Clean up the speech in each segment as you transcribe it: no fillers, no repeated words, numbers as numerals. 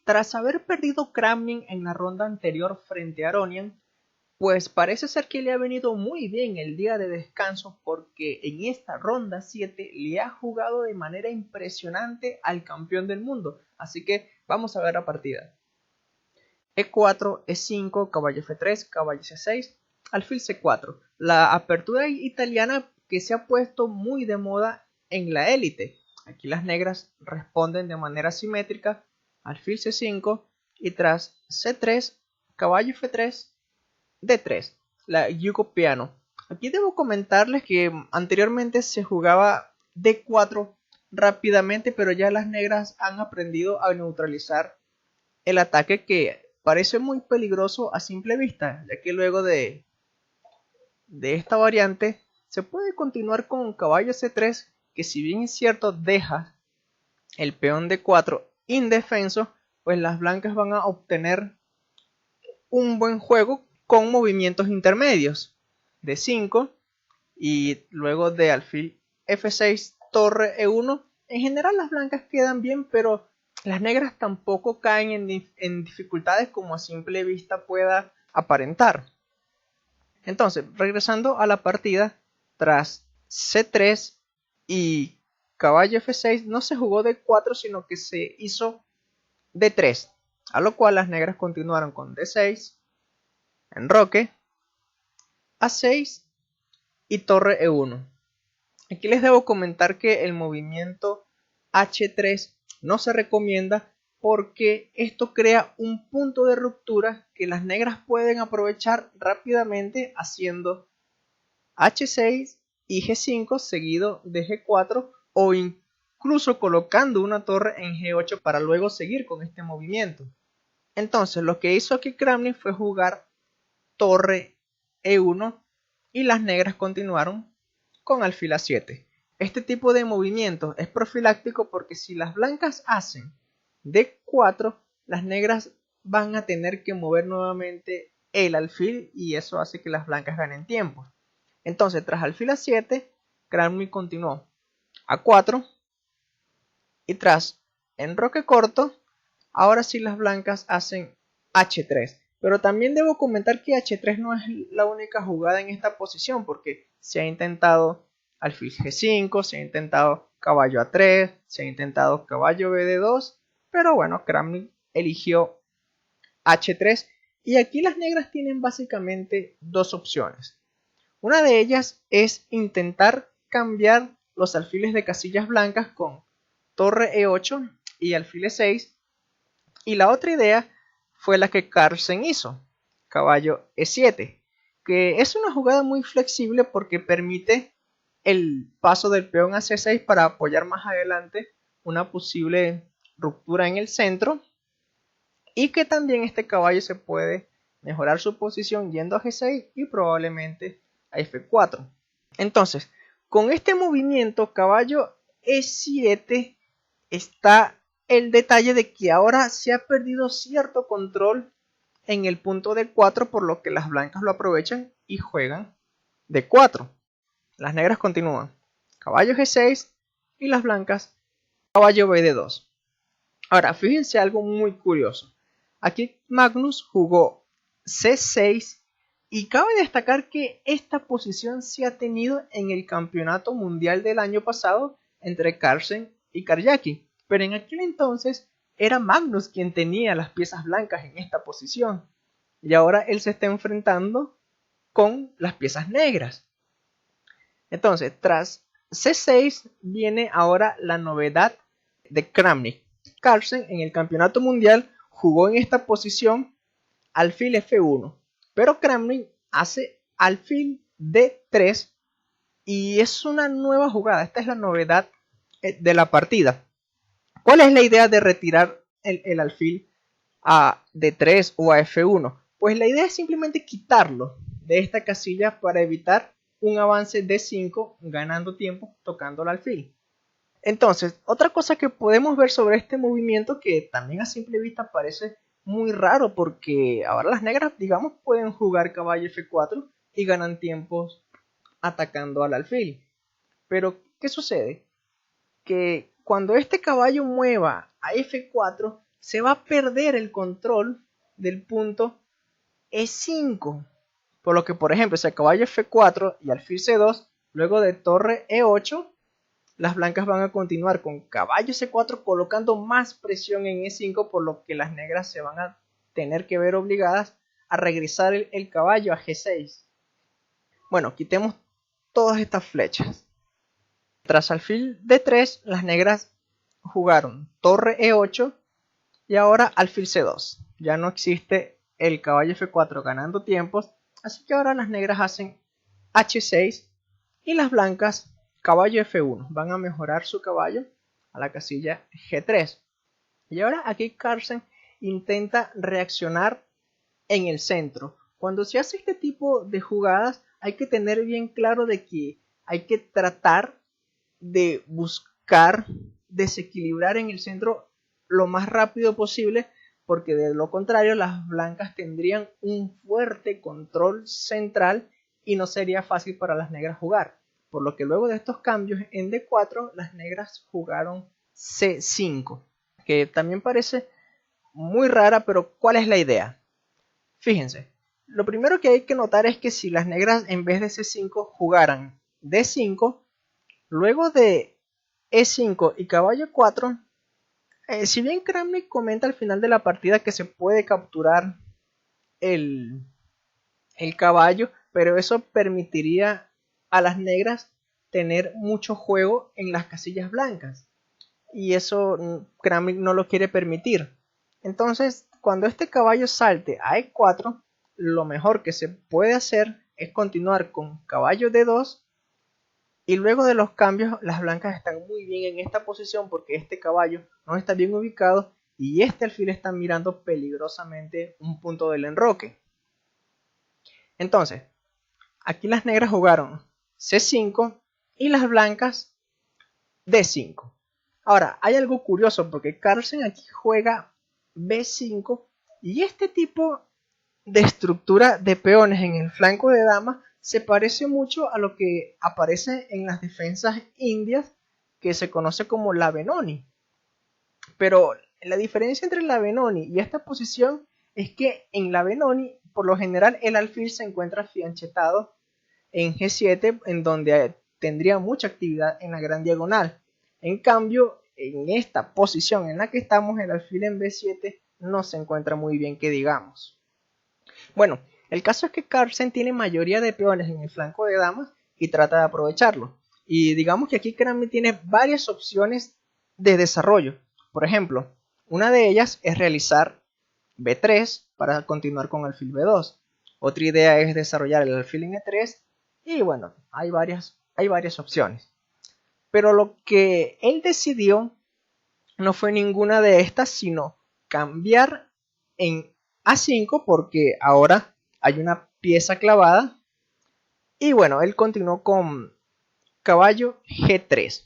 Tras haber perdido Kremlin en la ronda anterior frente a Aronian, pues parece ser que le ha venido muy bien el día de descanso porque en esta ronda 7 le ha jugado de manera impresionante al campeón del mundo. Así que vamos a ver la partida. E4, E5, caballo F3, caballo C6, alfil C4. La apertura italiana que se ha puesto muy de moda en la élite. Aquí las negras responden de manera simétrica, alfil C5 y tras C3, caballo F3, D3, la Yugo Piano. Aquí debo comentarles que anteriormente se jugaba D4 rápidamente, pero ya las negras han aprendido a neutralizar el ataque que parece muy peligroso a simple vista, ya que luego de esta variante se puede continuar con caballo C3, que si bien es cierto deja el peón D4 indefenso, pues las blancas van a obtener un buen juego con movimientos intermedios de 5 y luego de alfil F6, torre E1. En general las blancas quedan bien, pero las negras tampoco caen en dificultades como a simple vista pueda aparentar. Entonces, regresando a la partida, tras C3 y caballo F6 no se jugó D4, sino que se hizo D3, a lo cual las negras continuaron con D6, enroque, A6 y torre E1. Aquí les debo comentar que el movimiento H3 no se recomienda porque esto crea un punto de ruptura que las negras pueden aprovechar rápidamente haciendo H6 y G5 seguido de G4 o incluso colocando una torre en G8 para luego seguir con este movimiento. Entonces lo que hizo aquí Kremlin fue jugar torre E1 y las negras continuaron con alfil A7. Este tipo de movimiento es profiláctico porque si las blancas hacen D4, las negras van a tener que mover nuevamente el alfil y eso hace que las blancas ganen tiempo. Entonces, tras alfil A7, Kremlin continuó A4 y tras enroque corto, ahora sí las blancas hacen H3. Pero también debo comentar que H3 no es la única jugada en esta posición porque se ha intentado alfil G5, se ha intentado caballo A3, se ha intentado caballo BD2, pero bueno, Kremlin eligió H3 y aquí las negras tienen básicamente dos opciones. Una de ellas es intentar cambiar los alfiles de casillas blancas con torre E8 y alfil E6, y la otra idea fue la que Carlsen hizo, caballo E7, que es una jugada muy flexible porque permite el paso del peón a C6 para apoyar más adelante una posible ruptura en el centro, y que también este caballo se puede mejorar su posición yendo a G6 y probablemente a F4. Entonces, con este movimiento caballo E7 está el detalle de que ahora se ha perdido cierto control en el punto D4, por lo que las blancas lo aprovechan y juegan D4. Las negras continúan caballo G6 y las blancas caballo BD2. Ahora, fíjense algo muy curioso. Aquí Magnus jugó C6 y cabe destacar que esta posición se ha tenido en el campeonato mundial del año pasado entre Carlsen y Karyaki, pero en aquel entonces era Magnus quien tenía las piezas blancas en esta posición y ahora él se está enfrentando con las piezas negras. Entonces, tras C6 viene ahora la novedad de Kramnik. Carlsen en el campeonato mundial jugó en esta posición alfil F1, pero Kramnik hace alfil D3 y es una nueva jugada. Esta es la novedad de la partida. ¿Cuál es la idea de retirar el alfil a D3 o a F1? Pues la idea es simplemente quitarlo de esta casilla para evitar un avance D5 ganando tiempo tocando el alfil. Entonces, otra cosa que podemos ver sobre este movimiento que también a simple vista parece muy raro porque ahora las negras, digamos, pueden jugar caballo F4 y ganan tiempos atacando al alfil. Pero, ¿qué sucede? Que cuando este caballo mueva a F4, se va a perder el control del punto E5. Por lo que, por ejemplo, si a caballo F4 y alfil C2, luego de torre E8, las blancas van a continuar con caballo C4 colocando más presión en E5, por lo que las negras se van a tener que ver obligadas a regresar el caballo a G6. Bueno, quitemos todas estas flechas. Tras alfil D3, las negras jugaron torre E8 y ahora alfil C2. Ya no existe el caballo F4 ganando tiempos, así que ahora las negras hacen H6 y las blancas caballo F1. Van a mejorar su caballo a la casilla G3. Y ahora aquí Carlsen intenta reaccionar en el centro. Cuando se hace este tipo de jugadas hay que tener bien claro de que hay que tratar de buscar desequilibrar en el centro lo más rápido posible, porque de lo contrario las blancas tendrían un fuerte control central y no sería fácil para las negras jugar. Por lo que luego de estos cambios en D4 las negras jugaron C5, que también parece muy rara, pero ¿cuál es la idea? Fíjense, lo primero que hay que notar es que si las negras en vez de C5 jugaran D5, luego de E5 y caballo 4, si bien Kramnik comenta al final de la partida que se puede capturar el caballo, pero eso permitiría a las negras tener mucho juego en las casillas blancas. Y eso Kramnik no lo quiere permitir. Entonces, cuando este caballo salte a E4, lo mejor que se puede hacer es continuar con caballo D2. Y luego de los cambios, las blancas están muy bien en esta posición porque este caballo no está bien ubicado y este alfil está mirando peligrosamente un punto del enroque. Entonces, aquí las negras jugaron C5 y las blancas D5. Ahora, hay algo curioso porque Carlsen aquí juega B5 y este tipo de estructura de peones en el flanco de dama se parece mucho a lo que aparece en las defensas indias que se conoce como la Benoni. Pero la diferencia entre la Benoni y esta posición es que en la Benoni por lo general el alfil se encuentra fianchetado en G7, en donde tendría mucha actividad en la gran diagonal. En cambio, en esta posición en la que estamos, el alfil en B7 no se encuentra muy bien, que digamos. Bueno, el caso es que Carlsen tiene mayoría de peones en el flanco de damas y trata de aprovecharlo. Y digamos que aquí Kramnik tiene varias opciones de desarrollo. Por ejemplo, una de ellas es realizar B3 para continuar con alfil B2. Otra idea es desarrollar el alfil en E3. Y bueno, hay varias opciones. Pero lo que él decidió no fue ninguna de estas, sino cambiar en A5 porque ahora hay una pieza clavada. Y bueno, él continuó con caballo G3.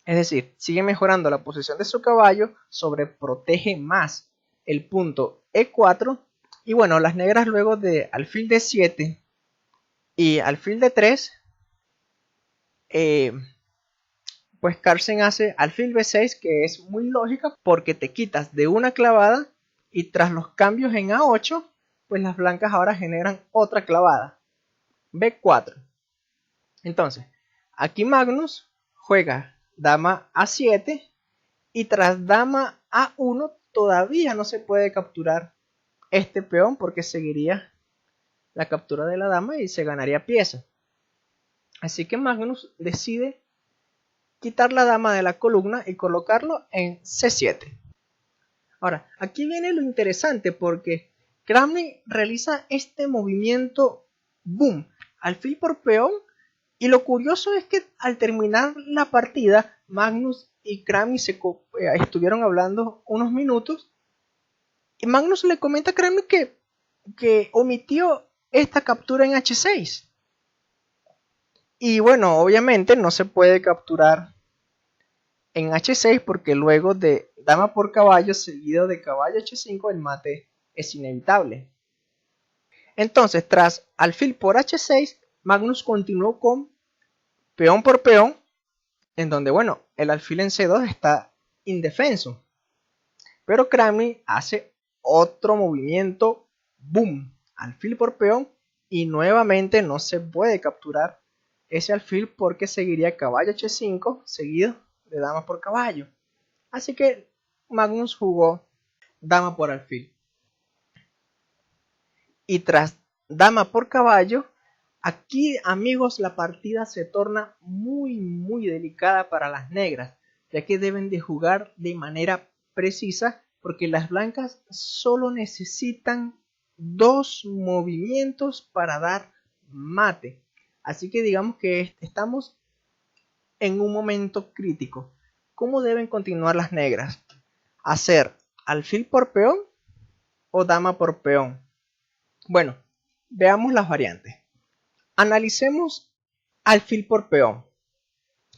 Es decir, sigue mejorando la posición de su caballo, sobreprotege más el punto E4. Y bueno, las negras luego de alfil D7 y alfil D3, pues Carlsen hace alfil B6, que es muy lógica porque te quitas de una clavada y tras los cambios en A8, pues las blancas ahora generan otra clavada. B4. Entonces, aquí Magnus juega dama A7 y tras dama A1 todavía no se puede capturar este peón porque seguiría la captura de la dama y se ganaría pieza. Así que Magnus decide quitar la dama de la columna y colocarlo en C7. Ahora, aquí viene lo interesante porque Kramnik realiza este movimiento boom, alfil por peón, y lo curioso es que al terminar la partida, Magnus y Kramnik estuvieron hablando unos minutos y Magnus le comenta a Kramnik que omitió esta captura en H6. Y bueno, obviamente no se puede capturar en H6 porque luego de dama por caballo seguido de caballo H5 el mate es inevitable. Entonces, tras alfil por H6, Magnus continuó con peón por peón, en donde bueno, el alfil en C2 está indefenso. Pero Kramnik hace otro movimiento, boom, alfil por peón, y nuevamente no se puede capturar ese alfil porque seguiría caballo h5 seguido de dama por caballo. Así que Magnus jugó dama por alfil. Y tras dama por caballo, aquí, amigos, la partida se torna muy delicada para las negras, ya que deben de jugar de manera precisa porque las blancas solo necesitan 2 movimientos para dar mate. Así que digamos que estamos en un momento crítico. ¿Cómo deben continuar las negras? ¿Hacer alfil por peón o dama por peón? Bueno, veamos las variantes. Analicemos alfil por peón.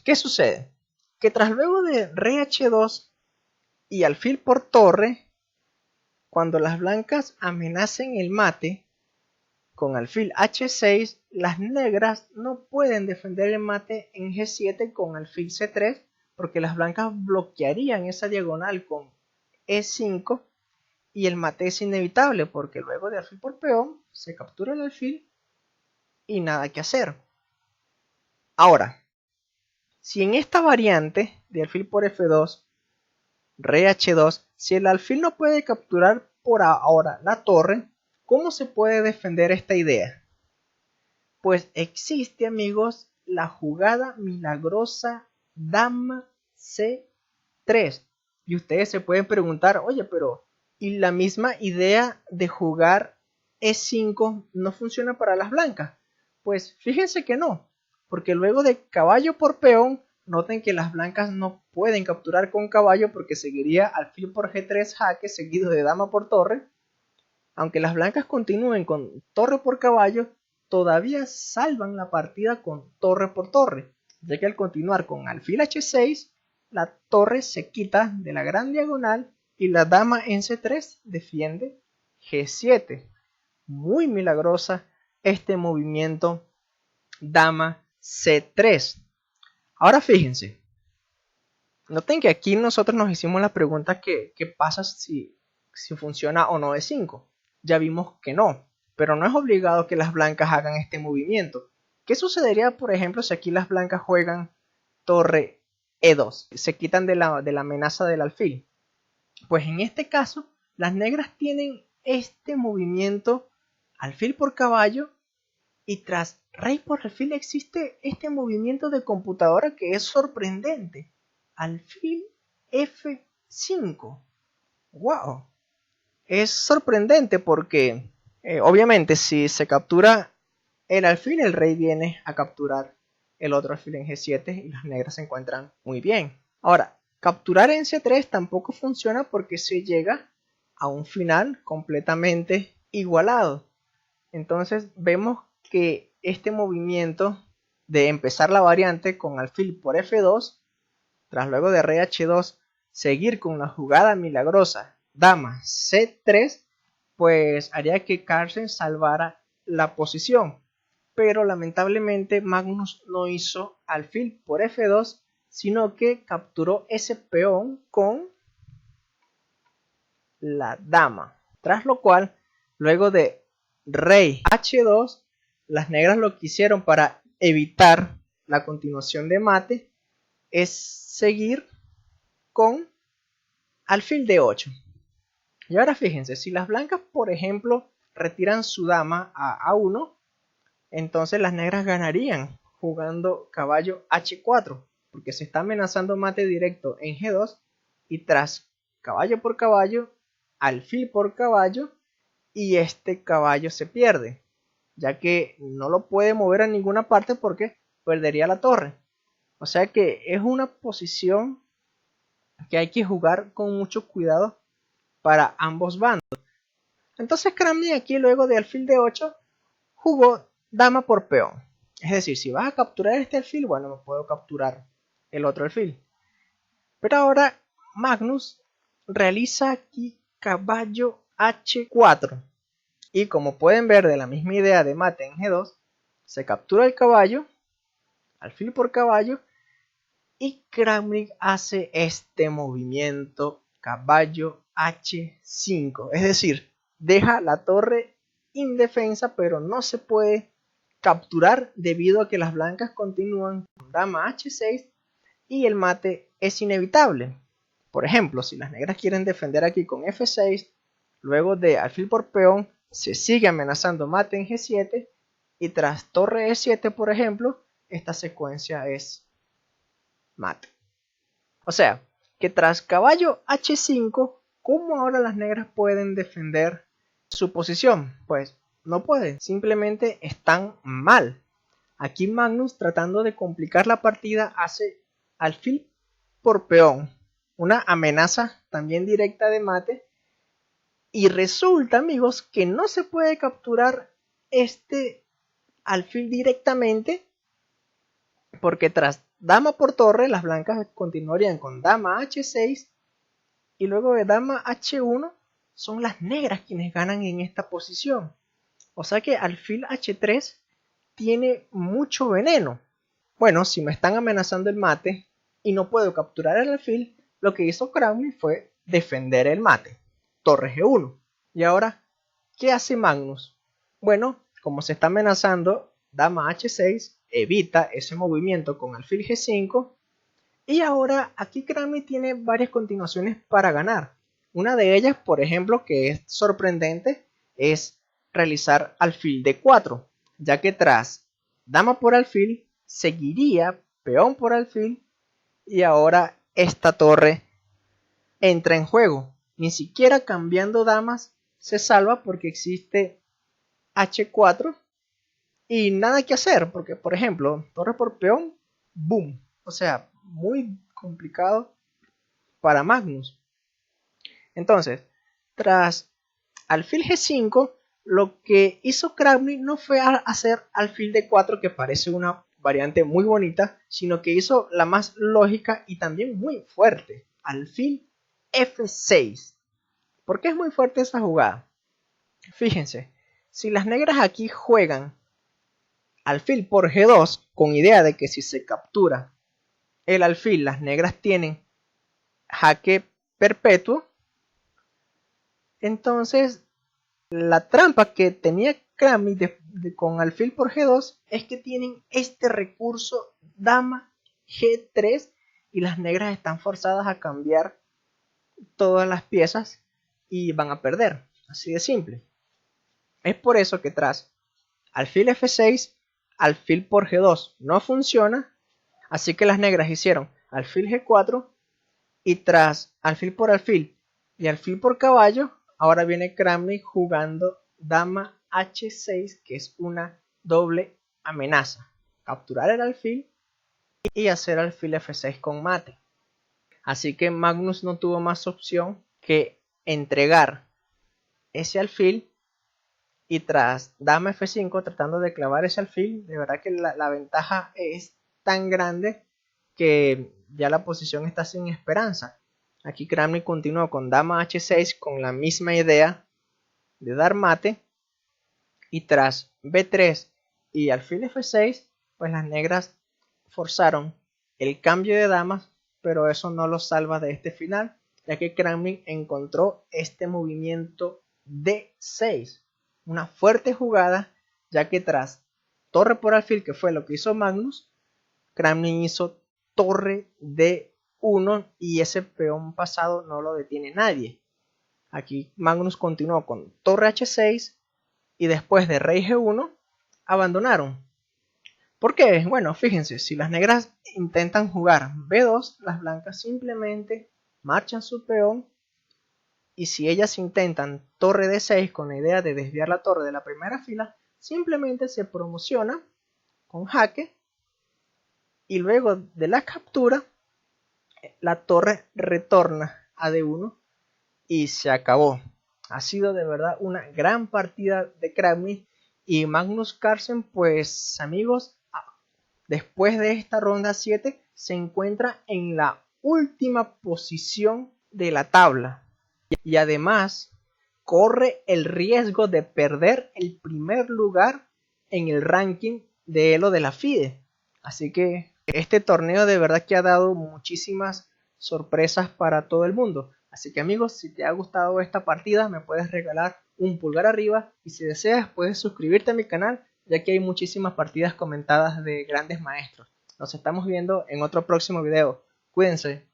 ¿Qué sucede? Que tras luego de rey h2 y alfil por torre, cuando las blancas amenacen el mate con alfil h6, las negras no pueden defender el mate en g7 con alfil c3 porque las blancas bloquearían esa diagonal con e5 y el mate es inevitable porque luego de alfil por peón se captura el alfil y nada que hacer. Ahora, si en esta variante de alfil por f2, rey h2, si el alfil no puede capturar por ahora la torre, ¿cómo se puede defender esta idea? Pues existe, amigos, la jugada milagrosa dama c3. Y ustedes se pueden preguntar, oye, pero ¿y la misma idea de jugar e5 no funciona para las blancas? Pues fíjense que no, porque luego de caballo por peón, noten que las blancas no pueden capturar con caballo porque seguiría alfil por g3 jaque seguido de dama por torre. Aunque las blancas continúen con torre por caballo, todavía salvan la partida con torre por torre, ya que al continuar con alfil h6, la torre se quita de la gran diagonal y la dama en c3 defiende g7. Muy milagrosa este movimiento dama c3. Ahora fíjense, noten que aquí nosotros nos hicimos la pregunta ¿qué pasa si funciona o no e5? Ya vimos que no, pero no es obligado que las blancas hagan este movimiento. ¿Qué sucedería, por ejemplo, si aquí las blancas juegan torre e2? Se quitan de la amenaza del alfil. Pues en este caso, las negras tienen este movimiento alfil por caballo y tras rey por alfil existe este movimiento de computadora que es sorprendente. Alfil f5. ¡Wow! Es sorprendente porque obviamente si se captura el alfil, el rey viene a capturar el otro alfil en g7 y las negras se encuentran muy bien. Ahora, capturar en c3 tampoco funciona porque se llega a un final completamente igualado. Entonces vemos que este movimiento de empezar la variante con alfil por f2, tras luego de rey h2 seguir con la jugada milagrosa dama c3, pues haría que Carlsen salvara la posición. Pero lamentablemente Magnus no hizo alfil por f2, sino que capturó ese peón con la dama. Tras lo cual, luego de rey h2, las negras lo que hicieron para evitar la continuación de mate es seguir con alfil d8. Y ahora fíjense, si las blancas, por ejemplo, retiran su dama a a1, entonces las negras ganarían jugando caballo h4, porque se está amenazando mate directo en g2 y tras caballo por caballo, alfil por caballo, y este caballo se pierde, ya que no lo puede mover a ninguna parte porque perdería la torre. O sea que es una posición que hay que jugar con mucho cuidado para ambos bandos. Entonces Kramnik aquí luego de alfil d8 jugó dama por peón. Es decir, si vas a capturar este alfil, bueno, me puedo capturar el otro alfil. Pero ahora Magnus realiza aquí caballo h4. Y como pueden ver de la misma idea de mate en g2, se captura el caballo, alfil por caballo, y Kramnik hace este movimiento caballo H5. Es decir, deja la torre indefensa, pero no se puede capturar debido a que las blancas continúan con dama H6 y el mate es inevitable. Por ejemplo, si las negras quieren defender aquí con F6, luego de alfil por peón, se sigue amenazando mate en G7 y tras torre E7, por ejemplo, esta secuencia es mate. O sea, que tras caballo H5, ¿cómo ahora las negras pueden defender su posición? Pues no pueden, simplemente están mal. Aquí Magnus, tratando de complicar la partida, hace alfil por peón, una amenaza también directa de mate, y resulta, amigos, que no se puede capturar este alfil directamente, porque tras dama por torre, las blancas continuarían con dama H6 y luego de dama H1 son las negras quienes ganan en esta posición. O sea que alfil H3 tiene mucho veneno. Bueno, si me están amenazando el mate y no puedo capturar el alfil, lo que hizo Crowley fue defender el mate. Torre G1. Y ahora, ¿qué hace Magnus? Bueno, como se está amenazando, dama H6 evita ese movimiento con alfil G5. Y ahora aquí Crowley tiene varias continuaciones para ganar. Una de ellas, por ejemplo, que es sorprendente, es realizar alfil D4, ya que tras dama por alfil seguiría peón por alfil y ahora esta torre entra en juego. Ni siquiera cambiando damas se salva porque existe H4 y nada que hacer, porque por ejemplo, torre por peón, boom. O sea, muy complicado para Magnus. Entonces, tras alfil G5, lo que hizo Crowley no fue hacer alfil D4, que parece una variante muy bonita, sino que hizo la más lógica y también muy fuerte, alfil F6. ¿Por qué es muy fuerte esa jugada? Fíjense, si las negras aquí juegan alfil por G2 con idea de que si se captura el alfil las negras tienen jaque perpetuo, entonces la trampa que tenía Crowley con alfil por G2 es que tienen este recurso dama G3 y las negras están forzadas a cambiar todas las piezas y van a perder, así de simple. Es por eso que tras alfil F6, alfil por G2 no funciona, así que las negras hicieron alfil G4 y tras alfil por alfil y alfil por caballo, ahora viene Crowley jugando dama H6, que es una doble amenaza. Capturar el alfil y hacer alfil F6 con mate. Así que Magnus no tuvo más opción que entregar ese alfil y tras dama F5 tratando de clavar ese alfil, de verdad que la ventaja es tan grande que ya la posición está sin esperanza. Aquí Crowley continuó con dama H6 con la misma idea de dar mate y tras B3 y alfil F6 pues las negras forzaron el cambio de damas, pero eso no los salva de este final, ya que Crowley encontró este movimiento D6, una fuerte jugada, ya que tras torre por alfil, que fue lo que hizo Magnus, Crowley hizo torre D1 y ese peón pasado no lo detiene nadie. Aquí Magnus continuó con torre H6 y después de rey G1 abandonaron. ¿Por qué? Bueno, fíjense, si las negras intentan jugar B2, las blancas simplemente marchan su peón y si ellas intentan torre D6 con la idea de desviar la torre de la primera fila, simplemente se promociona con jaque y luego de la captura la torre retorna a D1 y se acabó. Ha sido de verdad una gran partida de Crowley y Magnus Carlsen, pues amigos, después de esta ronda 7 se encuentra en la última posición de la tabla y además corre el riesgo de perder el primer lugar en el ranking de Elo de la FIDE. Así que este torneo de verdad que ha dado muchísimas sorpresas para todo el mundo. Así que amigos, si te ha gustado esta partida me puedes regalar un pulgar arriba y si deseas puedes suscribirte a mi canal, ya que hay muchísimas partidas comentadas de grandes maestros. Nos estamos viendo en otro próximo video. Cuídense.